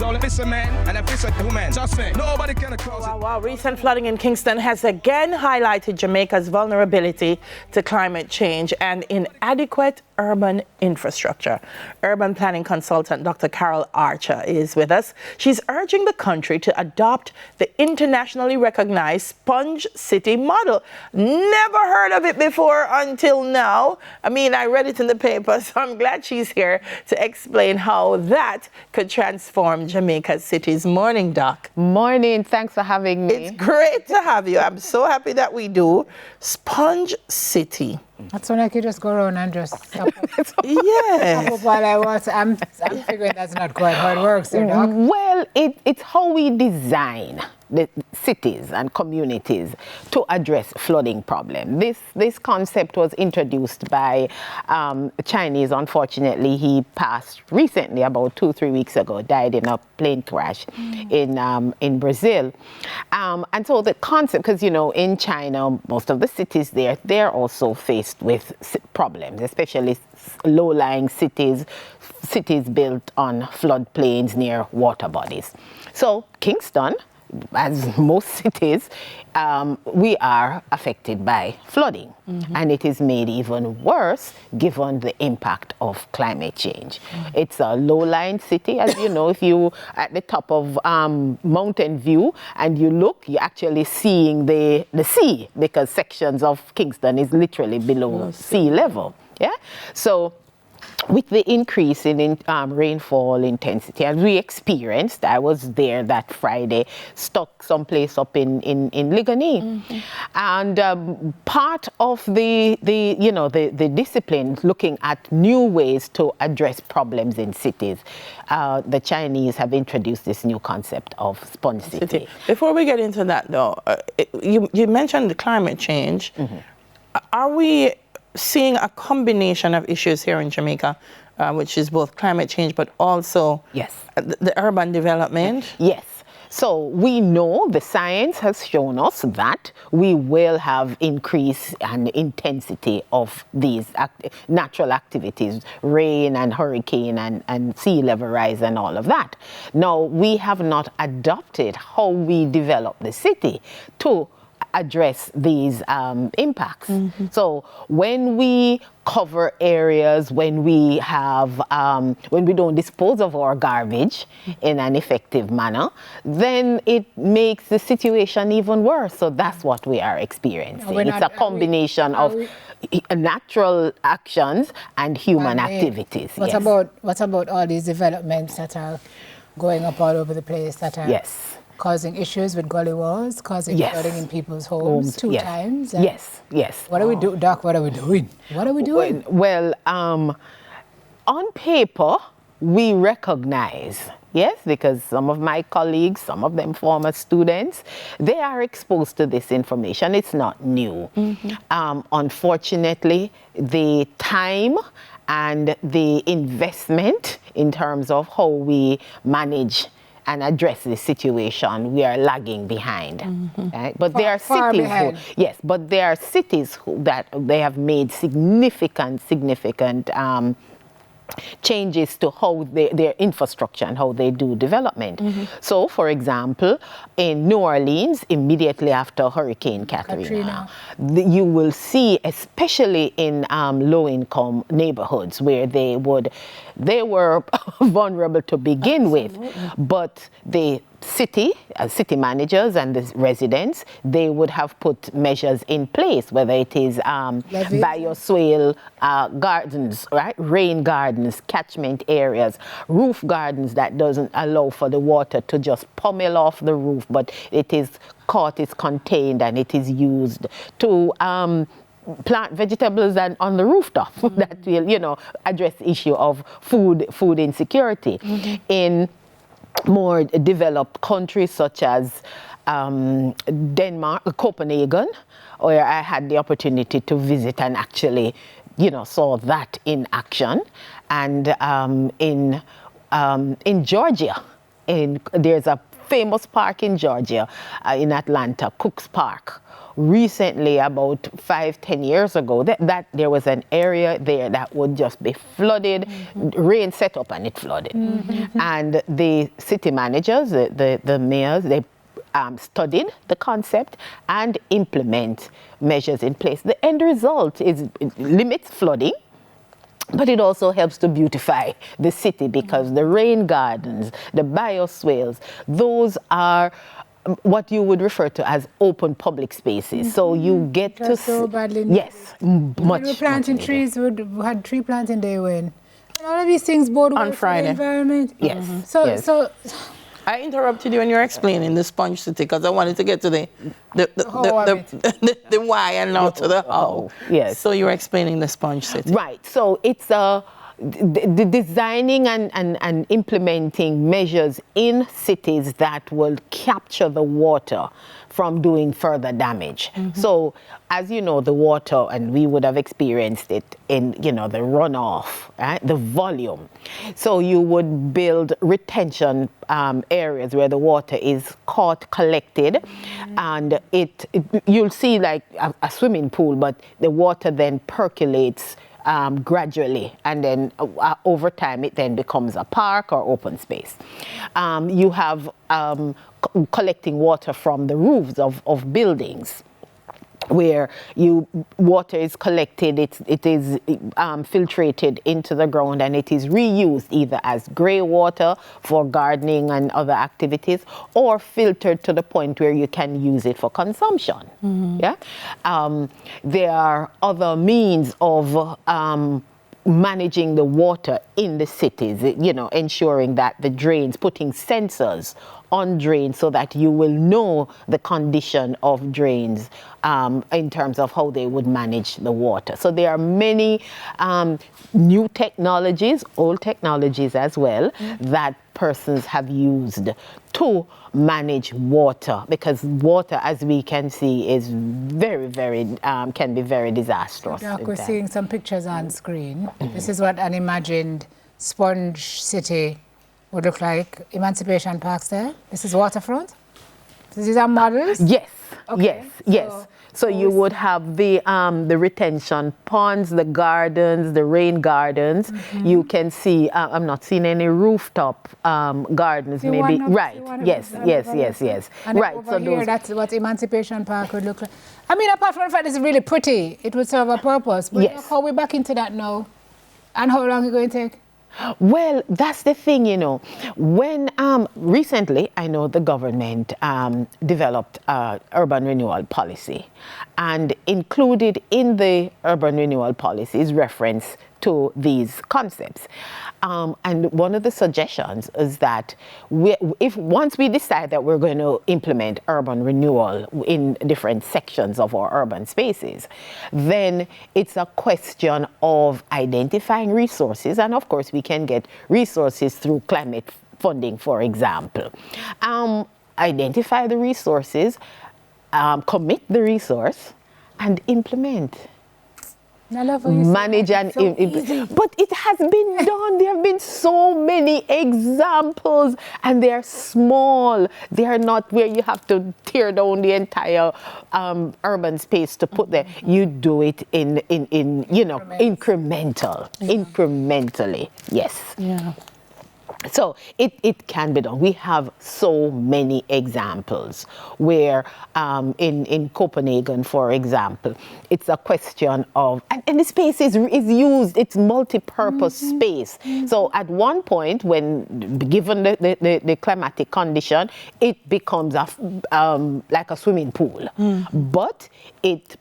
only if it's a man and if it's a woman. Just say, nobody can cause it. Wow. Recent flooding in Kingston has again highlighted Jamaica's vulnerability to climate change and inadequate urban infrastructure. Urban planning consultant Dr. Carol Archer is with us. She's urging the country to adopt the internationally recognized Sponge City model. Never heard of it before until now. I mean, I read it in the paper, so I'm glad she's here to explain how that could transform Jamaica's cities. Morning, Doc. Morning. Thanks for having me. It's great to have you. I'm so happy that we do. Sponge City. That's when I could just go around and just Yes. while I was. I'm figuring that's not quite how it works, there, Doc. Well, it's how we design the cities and communities to address flooding problem. This concept was introduced by Chinese. Unfortunately, he passed recently, about 2-3 weeks ago, died in a plane crash in Brazil. And so the concept, because in China, most of the cities there, they're also faced with problems, especially low-lying cities built on floodplains near water bodies. So Kingston, as most cities, we are affected by flooding. And it is made even worse given the impact of climate change. It's a low-lying city, as you know. If you at the top of Mountain View and you look, you're actually seeing the sea, because sections of Kingston is literally below sea level. Yeah. So with the increase in rainfall intensity, as we experienced, I was there that Friday, stuck someplace up in Ligoni. And part of the discipline looking at new ways to address problems in cities, the Chinese have introduced this new concept of Sponge City. Before we get into that, though, you mentioned the climate change. Are we seeing a combination of issues here in Jamaica, which is both climate change, but also the urban development? Yes. So we know the science has shown us that we will have increase and intensity of these natural activities, rain and hurricane and sea level rise and all of that. Now, we have not adopted how we develop the city to address these impacts. So when we cover areas, when we don't dispose of our garbage in an effective manner, then it makes the situation even worse. So that's what we are experiencing. It's a combination of natural actions and human activities. What about all these developments that are going up all over the place that are causing issues with gully walls, causing flooding in people's homes two times? Yes. What do we do, Doc? What are we doing? What are we doing? Well, on paper, we recognize, because some of my colleagues, some of them former students, they are exposed to this information. It's not new. Unfortunately, the time and the investment in terms of how we manage and address the situation, we are lagging behind. Right? But there are cities but there are cities that they have made significant changes to how their infrastructure and how they do development. So, for example, in New Orleans, immediately after Hurricane Katrina, you will see, especially in low-income neighborhoods where they were vulnerable to begin with, but the city managers and the residents, they would have put measures in place, whether it is bioswale gardens, right? Rain gardens, catchment areas, roof gardens that doesn't allow for the water to just pummel off the roof, but it is contained and it is used to plant vegetables on the rooftop that will, address the issue of food insecurity. In more developed countries such as Denmark, Copenhagen, where I had the opportunity to visit and actually, saw that in action. And in Georgia, there's a famous park in Georgia, in Atlanta, Cooks Park, recently, about 5-10 years ago, that there was an area there that would just be flooded. Rain set up and it flooded. And the city managers, the mayors, they studied the concept and implement measures in place. The end result is it limits flooding, but it also helps to beautify the city because the rain gardens, the bioswales, those are what you would refer to as open public spaces. So you get to so badly yes, much. When we're planting trees, we had tree planting day when. And all of these things bode well for the environment. Yes. So I interrupted you when you were explaining the sponge city because I wanted to get to the why and now to the how. Yes. So you were explaining the sponge city. Right. So it's the designing and implementing measures in cities that will capture the water from doing further damage. So, as you know, the water, and we would have experienced it in, the runoff, right? The volume. So you would build retention areas where the water is caught, collected, and you'll see like a swimming pool, but the water then percolates gradually, and then over time it then becomes a park or open space. You have collecting water from the roofs of buildings, where water is collected, it is filtrated into the ground, and it is reused either as grey water for gardening and other activities, or filtered to the point where you can use it for consumption. Yeah, there are other means of managing the water in the cities, ensuring that the drains, putting sensors on drains so that you will know the condition of drains in terms of how they would manage the water. So there are many new technologies, old technologies as well, that persons have used to manage water, because water, as we can see, is very, very, can be very disastrous. Doc, we're seeing some pictures on screen. This is what an imagined sponge city would look like. Emancipation Park's there. This is waterfront. These are models? Yes, okay. yes. So you would have the retention ponds, the gardens, the rain gardens. You can see, I'm not seeing any rooftop gardens, maybe. Right, yes. And right, over so here, that's what Emancipation Park would look like. I mean, apart from the fact it's really pretty, it would serve a purpose. But yes. How are we back into that now? And how long is it going to take? Well, that's the thing, when recently, I know the government developed urban renewal policy, and included in the urban renewal policy is reference to these concepts. And one of the suggestions is that once we decide that we're going to implement urban renewal in different sections of our urban spaces, then it's a question of identifying resources. And of course, we can get resources through climate funding, for example. Identify the resources, commit the resource, and implement. Manage and but it has been done. There have been so many examples, and they are small. They are not where you have to tear down the entire urban space to put there. You do it in incrementally. Yes. Yeah. So it can be done. We have so many examples where in Copenhagen, for example, it's a question of, and the space is used, it's multi-purpose space. So at one point, when given the climatic condition, it becomes like a swimming pool. But it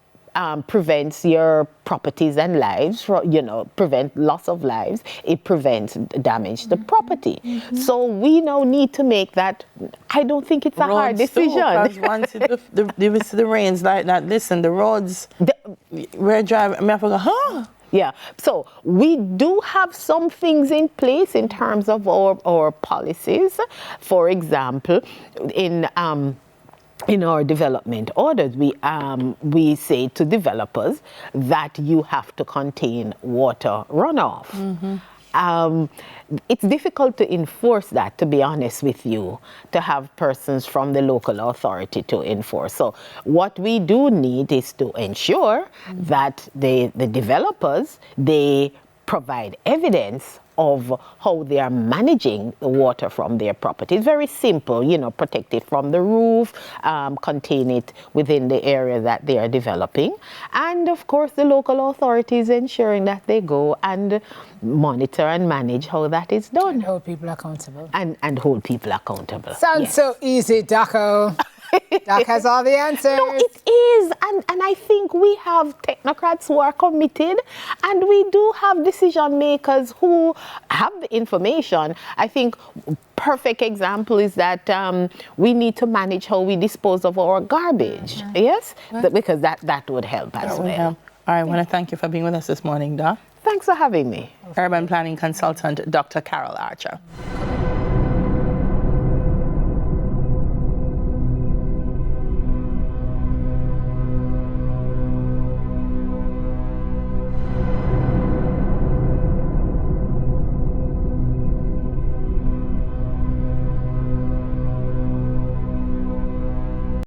prevents your properties and lives, prevent loss of lives. It prevents damage to property. So we now need to make that. I don't think it's a hard decision. Because once the rains like that, listen, the roads, we're driving, I forgot, Yeah, so we do have some things in place in terms of our policies. For example, in our development orders, we say to developers that you have to contain water runoff. it's difficult to enforce that, to be honest with you, to have persons from the local authority to enforce. So what we do need is to ensure that the developers, they provide evidence of how they are managing the water from their property. It's very simple, you know, protect it from the roof, contain it within the area that they are developing. And of course, the local authorities ensuring that they go and monitor and manage how that is done. And hold people accountable. And hold people accountable. Sounds so easy, Daco. Doc has all the answers. No, it is. And I think we have technocrats who are committed, and we do have decision makers who have the information. I think perfect example is that we need to manage how we dispose of our garbage. Yes? Because that would help as well. All right, I want to thank you for being with us this morning, Doc. Thanks for having me. Urban planning consultant, Dr. Carol Archer.